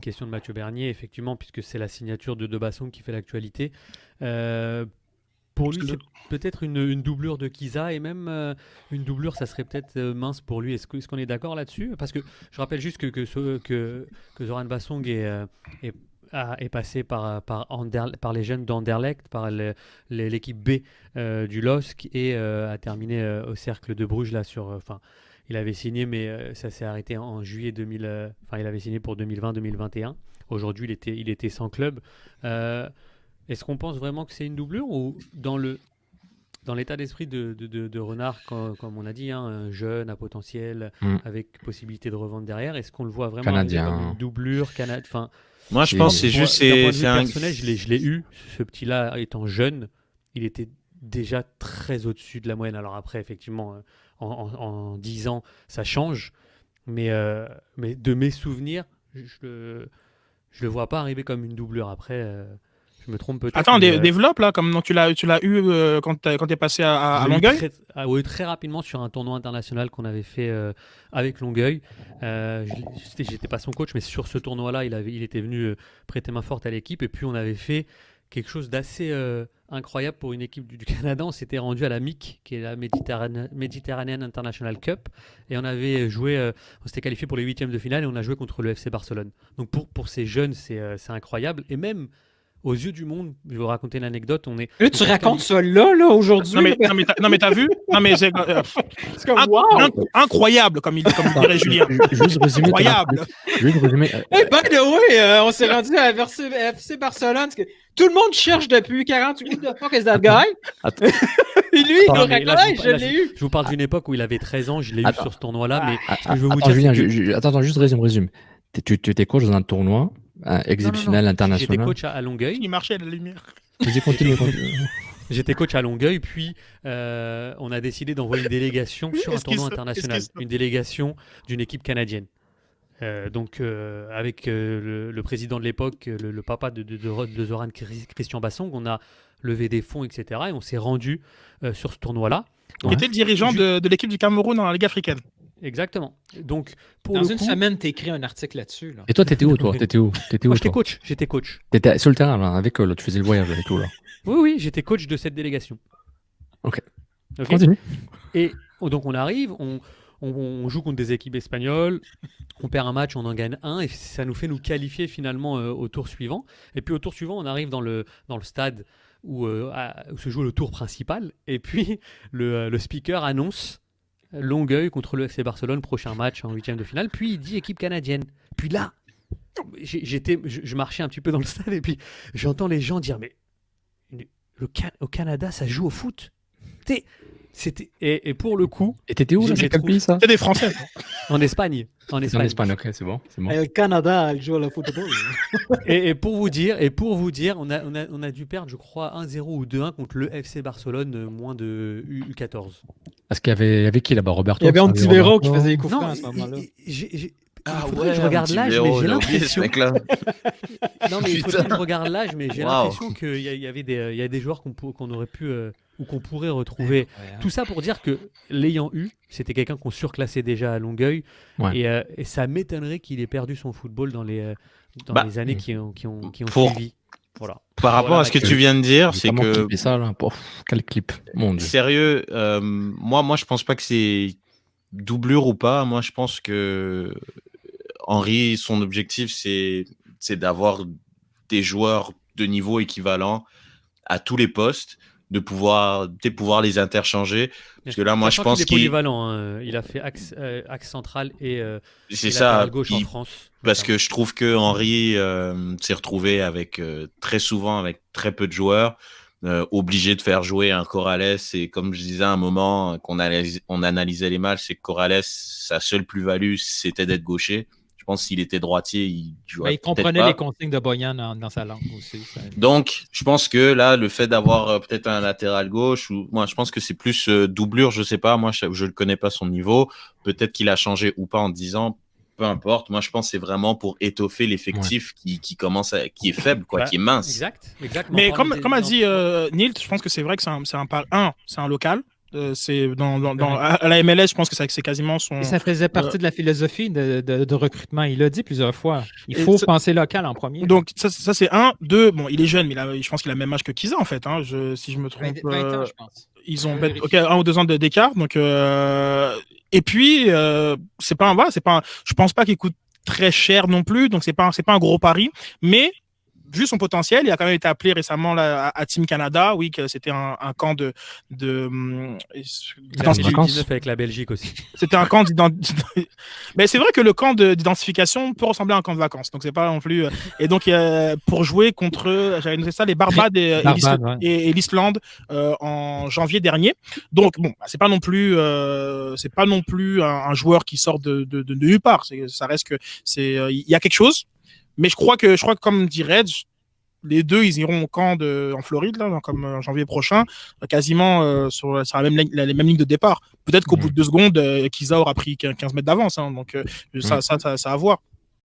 question de Mathieu Bernier, effectivement, puisque c'est la signature de Basson qui fait l'actualité. Euh, pour lui, c'est peut-être une doublure de Kiza, et même une doublure, ça serait peut-être mince pour lui. Est-ce qu'on est d'accord là-dessus? Parce que je rappelle juste que Zoran Bassong est, est passé par les jeunes d'Anderlecht, par l'équipe B du LOSC, et a terminé au Cercle de Bruges là sur. Il avait signé, mais ça s'est arrêté en juillet 2000. Il avait signé pour 2020-2021. Aujourd'hui, il était sans club. Est-ce qu'on pense vraiment que c'est une doublure, ou dans l'état d'esprit de Renard, comme on a dit, hein, un jeune à potentiel avec possibilité de revente derrière, est-ce qu'on le voit vraiment arriver comme une doublure Enfin, moi, je pense que c'est juste d'un point de vue personnel, je l'ai eu. Ce petit-là, étant jeune, il était déjà très au-dessus de la moyenne. Alors après, effectivement, en 10 ans, ça change. Mais de mes souvenirs, je le vois pas arriver comme une doublure. Après, je me trompe peut-être. Attends, développe là, comme tu l'as eu quand t'es passé à Longueuil. Oui, très rapidement sur un tournoi international qu'on avait fait avec Longueuil. J'étais pas son coach, mais sur ce tournoi-là, il était venu prêter main forte à l'équipe. Et puis on avait fait quelque chose d'assez incroyable pour une équipe du Canada. On s'était rendu à la MIC, qui est la Mediterranean International Cup, et on avait joué, on s'était qualifié pour les huitièmes de finale, et on a joué contre le FC Barcelone. Donc pour ces jeunes, c'est incroyable. Et même aux yeux du monde, je vais vous raconter une anecdote. Là, tu racontes ça là aujourd'hui. Non mais t'as vu? Non mais c'est comme incroyable, comme il dirait Julien. Juste résumer. Incroyable. Juste résumer. Hey, by the way, on s'est rendu à FC Barcelone. Parce que tout le monde cherche depuis 48 minutes de fuck is that guy? Et lui, il nous raconte, je l'ai eu. Je vous parle d'une époque où il avait 13 ans, je l'ai eu sur ce tournoi-là. Mais ce que je veux vous dire, Julien, attends, juste résume. Tu étais coach dans un tournoi exceptionnel, international. J'étais coach à Longueuil. Il marchait à la lumière. Vas-y, continue. J'étais coach à Longueuil, puis on a décidé d'envoyer une délégation sur un tournoi international, une délégation d'une équipe canadienne. Avec le président de l'époque, le papa de Zoran Christian Bassong, on a levé des fonds, etc. Et on s'est rendu sur ce tournoi-là. Il était le dirigeant de l'équipe du Cameroun dans la Ligue africaine. Exactement. Donc, dans une semaine, tu écris un article là-dessus. Là. Et toi, t'étais où, toi? Moi, j'étais coach. T'étais sur le terrain, là, avec eux, là, tu faisais le voyage et tout, là. Oui, j'étais coach de cette délégation. Ok. Continue. Et donc, on arrive, on joue contre des équipes espagnoles, on perd un match, on en gagne un, et ça nous fait nous qualifier finalement au tour suivant. Et puis, au tour suivant, on arrive dans le stade où se joue le tour principal, et puis le speaker annonce Longueuil contre le FC Barcelone, prochain match en huitième de finale. Puis il dit équipe canadienne. Puis là, je marchais un petit peu dans le stade, et puis j'entends les gens dire mais au Canada, ça joue au foot. Et pour le coup. Et t'étais où? Quel pays, ça? C'était des Français. En Espagne. En Espagne, ok, c'est bon. Le Canada, elle joue au football. et pour vous dire, on a dû perdre, je crois, 1-0 ou 2-1 contre le FC Barcelone, moins de U14. Parce qu'il y avait qui là-bas? Roberto? Il y avait Antivero qui faisait les coups francs à ce moment-là. Je regarde l'âge, mais j'ai l'impression. Non, mais il faut que je regarde l'âge, mais j'ai l'impression qu'il y a des joueurs qu'on aurait pu ou qu'on pourrait retrouver. Tout ça pour dire que l'ayant eu, c'était quelqu'un qu'on surclassait déjà à Longueuil, et ça m'étonnerait qu'il ait perdu son football dans les années qui ont suivi. Voilà. Par rapport à ce que tu viens de dire, c'est que ça, là. Quel clip, mon Dieu. Sérieux, moi je pense pas que c'est doublure ou pas. Moi je pense que Henry, son objectif c'est d'avoir des joueurs de niveau équivalent à tous les postes, de pouvoir les interchanger. Parce que là, moi, je pense qu'il est polyvalent. Hein. Il a fait axe central et gauche en France. Parce que je trouve que Henry s'est retrouvé très souvent avec très peu de joueurs, obligé de faire jouer un Corrales. Et comme je disais à un moment, on analysait les matchs, c'est que Corrales, sa seule plus-value, c'était d'être gaucher. Je pense que s'il était droitier, il jouerait peut-être pas. Il comprenait les consignes de Boyan dans sa langue aussi. Donc, je pense que là, le fait d'avoir peut-être un latéral gauche, moi, je pense que c'est plus doublure, je sais pas. Moi, je ne connais pas son niveau. Peut-être qu'il a changé ou pas en 10 ans. Peu importe. Moi, je pense que c'est vraiment pour étoffer l'effectif qui est faible, qui est mince. Exactement. Mais comme a dit Neil, je pense que c'est vrai que c'est un local. C'est à la MLS, je pense que c'est quasiment son. Et ça faisait partie de la philosophie de recrutement. Il l'a dit plusieurs fois. Il faut penser local en premier. Donc, ça c'est un. Deux, bon, il est jeune, mais je pense qu'il a le même âge que Kiza, en fait. Hein, si je me trompe. 20 ans, je pense. Ils ont 1 ou 2 ans d'écart. Donc, et puis, je pense pas qu'il coûte très cher non plus. Donc, c'est pas un gros pari. Mais, vu son potentiel, il a quand même été appelé récemment là, à Team Canada. Oui, que c'était un camp de 2019 avec la Belgique aussi. C'était un camp d'identification. Mais c'est vrai que le camp d'identification peut ressembler à un camp de vacances. Donc, c'est pas non plus. Et donc, pour jouer contre, j'avais noté ça, les Barbades et l'Islande en janvier dernier. Donc, bon, c'est pas non plus un joueur qui sort de nulle part. Ça reste que il y a quelque chose. Mais je crois que comme dit Reg, les deux, ils iront au camp en Floride, là, comme en janvier prochain, quasiment sur la même ligne de départ. Peut-être qu'au bout de 2 secondes, Kiza aura pris 15 mètres d'avance. Hein, donc, ça à voir.